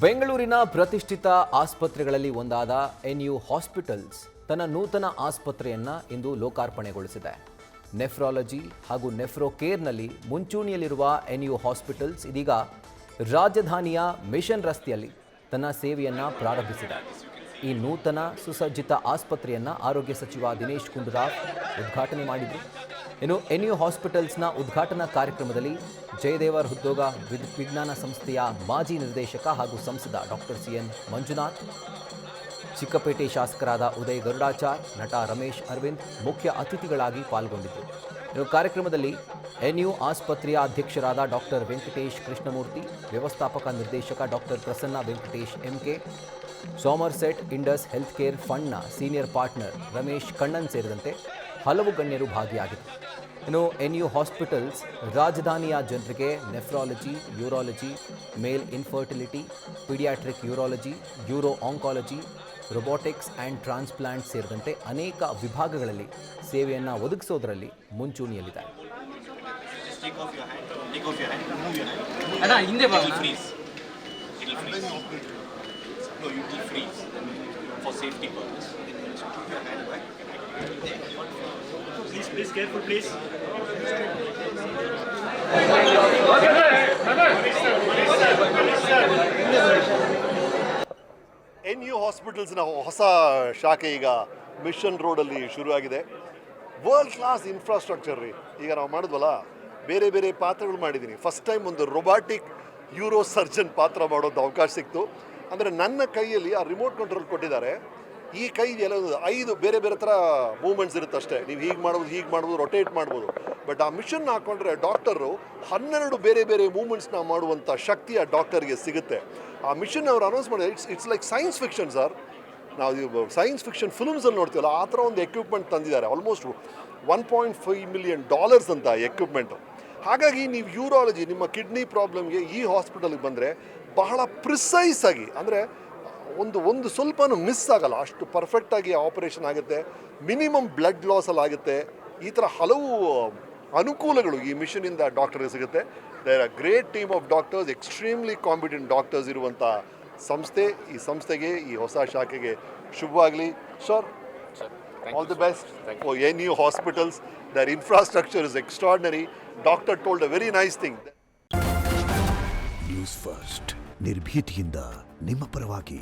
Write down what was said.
ಬೆಂಗಳೂರಿನ ಪ್ರತಿಷ್ಠಿತ ಆಸ್ಪತ್ರೆಗಳಲ್ಲಿ ಒಂದಾದ ಎನ್ಯು ಹಾಸ್ಪಿಟಲ್ಸ್ ತನ್ನ ನೂತನ ಆಸ್ಪತ್ರೆಯನ್ನು ಇಂದು ಲೋಕಾರ್ಪಣೆಗೊಳಿಸಿದೆ. ನೆಫ್ರಾಲಜಿ ಹಾಗೂ ನೆಫ್ರೋ ಕೇರ್ನಲ್ಲಿ ಮುಂಚೂಣಿಯಲ್ಲಿರುವ ಎನ್ಯು ಹಾಸ್ಪಿಟಲ್ಸ್ ಇದೀಗ ರಾಜಧಾನಿಯ ಮಿಷನ್ ರಸ್ತೆಯಲ್ಲಿ ತನ್ನ ಸೇವೆಯನ್ನು ಪ್ರಾರಂಭಿಸಿದೆ. ಈ ನೂತನ ಸುಸಜ್ಜಿತ ಆಸ್ಪತ್ರೆಯನ್ನು ಆರೋಗ್ಯ ಸಚಿವ ದಿನೇಶ್ ಗುಂಡೂರಾವ್ ಉದ್ಘಾಟನೆ ಮಾಡಿದರು. ಇನ್ನು ಎನ್ಯು ಹಾಸ್ಪಿಟಲ್ಸ್ನ ಉದ್ಘಾಟನಾ ಕಾರ್ಯಕ್ರಮದಲ್ಲಿ ಜಯದೇವರ್ ಹೃದ್ರೋಗ ವಿಜ್ಞಾನ ಸಂಸ್ಥೆಯ ಮಾಜಿ ನಿರ್ದೇಶಕ ಹಾಗೂ ಸಂಸದ ಡಾಕ್ಟರ್ ಸಿಎನ್ ಮಂಜುನಾಥ್, ಚಿಕ್ಕಪೇಟೆ ಶಾಸಕರಾದ ಉದಯ್ ಗರುಡಾಚಾರ್, ನಟ ರಮೇಶ್ ಅರವಿಂದ್ ಮುಖ್ಯ ಅತಿಥಿಗಳಾಗಿ ಪಾಲ್ಗೊಂಡಿದ್ದರು. ಇನ್ನು ಕಾರ್ಯಕ್ರಮದಲ್ಲಿ ಎನ್ಯು ಆಸ್ಪತ್ರೆಯ ಅಧ್ಯಕ್ಷರಾದ ಡಾಕ್ಟರ್ ವೆಂಕಟೇಶ್ ಕೃಷ್ಣಮೂರ್ತಿ, ವ್ಯವಸ್ಥಾಪಕ ನಿರ್ದೇಶಕ doctor Prasanna Venkatesh MK, Somerset Indus health care ಫಂಡ್ನ ಸೀನಿಯರ್ ಪಾರ್ಟ್ನರ್ ರಮೇಶ್ ಕಣ್ಣನ್ ಸೇರಿದಂತೆ ಹಲವು ಗಣ್ಯರು ಭಾಗಿಯಾಗಿದ್ದರು. ಇನ್ನು ಎನ್ಯು ಹಾಸ್ಪಿಟಲ್ಸ್ ರಾಜಧಾನಿಯ ಜನರಿಗೆ nephrology, urology, male infertility, paediatric urology, uro oncology, robotics and transplant ಸೇರಿದಂತೆ ಅನೇಕ ವಿಭಾಗಗಳಲ್ಲಿ ಸೇವೆಯನ್ನು ಒದಗಿಸೋದರಲ್ಲಿ ಮುಂಚೂಣಿಯಲ್ಲಿದೆ. Please careful, please. ಎನ್ಯು ಹಾಸ್ಪಿಟಲ್ಸ್ನ ಹೊಸ ಶಾಖೆ ಈಗ ಮಿಷನ್ ರೋಡಲ್ಲಿ ಶುರುವಾಗಿದೆ. ವರ್ಲ್ಡ್ ಕ್ಲಾಸ್ ಇನ್ಫ್ರಾಸ್ಟ್ರಕ್ಚರ್ ರೀ. ಈಗ ನಾವು ಮಾಡಿದ್ವಲ್ಲ, ಬೇರೆ ಬೇರೆ ಪಾತ್ರಗಳು ಮಾಡಿದ್ದೀನಿ. ಫಸ್ಟ್ ಟೈಮ್ ಒಂದು ರೊಬಾಟಿಕ್ ಯೂರೋ ಸರ್ಜನ್ ಪಾತ್ರ ಮಾಡೋದು ಅವಕಾಶ ಸಿಕ್ತು. ಅಂದರೆ ನನ್ನ ಕೈಯಲ್ಲಿ ಆ ರಿಮೋಟ್ ಕಂಟ್ರೋಲ್ ಕೊಟ್ಟಿದ್ದಾರೆ. ಈ ಕೈ ಎಲ್ಲ 5 ಬೇರೆ ಬೇರೆ ಥರ ಮೂವ್ಮೆಂಟ್ಸ್ ಇರುತ್ತೆ ಅಷ್ಟೇ. ನೀವು ಹೀಗೆ ಮಾಡ್ಬೋದು, ರೊಟೇಟ್ ಮಾಡ್ಬೋದು. ಬಟ್ ಆ ಮಿಷನ್ ಹಾಕ್ಕೊಂಡ್ರೆ ಡಾಕ್ಟರು 12 ಬೇರೆ ಬೇರೆ ಮೂವ್ಮೆಂಟ್ಸ್ನ ಮಾಡುವಂಥ ಶಕ್ತಿ ಆ ಡಾಕ್ಟರ್ಗೆ ಸಿಗುತ್ತೆ. ಆ ಮಿಷನ್ ಅವರು ಅನೌನ್ಸ್ ಮಾಡಿದ್ರೆ it's like science fiction sir. ನಾವು ಸೈನ್ಸ್ ಫಿಕ್ಷನ್ ಫಿಲ್ಮ್ಸಲ್ಲಿ ನೋಡ್ತೀವಲ್ಲ, ಆ ಥರ ಒಂದು ಎಕ್ವಿಪ್ಮೆಂಟ್ ತಂದಿದ್ದಾರೆ. ಆಲ್ಮೋಸ್ಟ್ $1.5 million ಅಂತ ಎಕ್ವಿಪ್ಮೆಂಟು. ಹಾಗಾಗಿ ನೀವು ಯೂರಾಲಜಿ, ನಿಮ್ಮ ಕಿಡ್ನಿ ಪ್ರಾಬ್ಲಮ್ಗೆ ಈ ಹಾಸ್ಪಿಟಲ್ಗೆ ಬಂದರೆ ಬಹಳ ಪ್ರಿಸೈಸ್ ಆಗಿ, ಅಂದರೆ ಒಂದು ಸ್ವಲ್ಪನೂ ಮಿಸ್ ಆಗಲ್ಲ, ಅಷ್ಟು ಪರ್ಫೆಕ್ಟಾಗಿ ಆಪರೇಷನ್ ಆಗುತ್ತೆ. ಮಿನಿಮಮ್ ಬ್ಲಡ್ ಲಾಸಲ್ಲಿ ಆಗುತ್ತೆ. ಈ ಥರ ಹಲವು ಅನುಕೂಲಗಳು ಈ ಮಿಷನಿಂದ ಡಾಕ್ಟರ್ಗೆ ಸಿಗುತ್ತೆ. There are great team of doctors, extremely competent doctors ಇರುವಂಥ ಸಂಸ್ಥೆ. ಈ ಸಂಸ್ಥೆಗೆ, ಈ ಹೊಸ ಶಾಖೆಗೆ ಶುಭವಾಗಲಿ. Sir, all the best for NU hospitals. Their infrastructure is extraordinary. Doctor told a very nice thing. News First, ನಿರ್ಭೀತಿಯಿಂದ ನಿಮ್ಮ ಪರವಾಗಿ.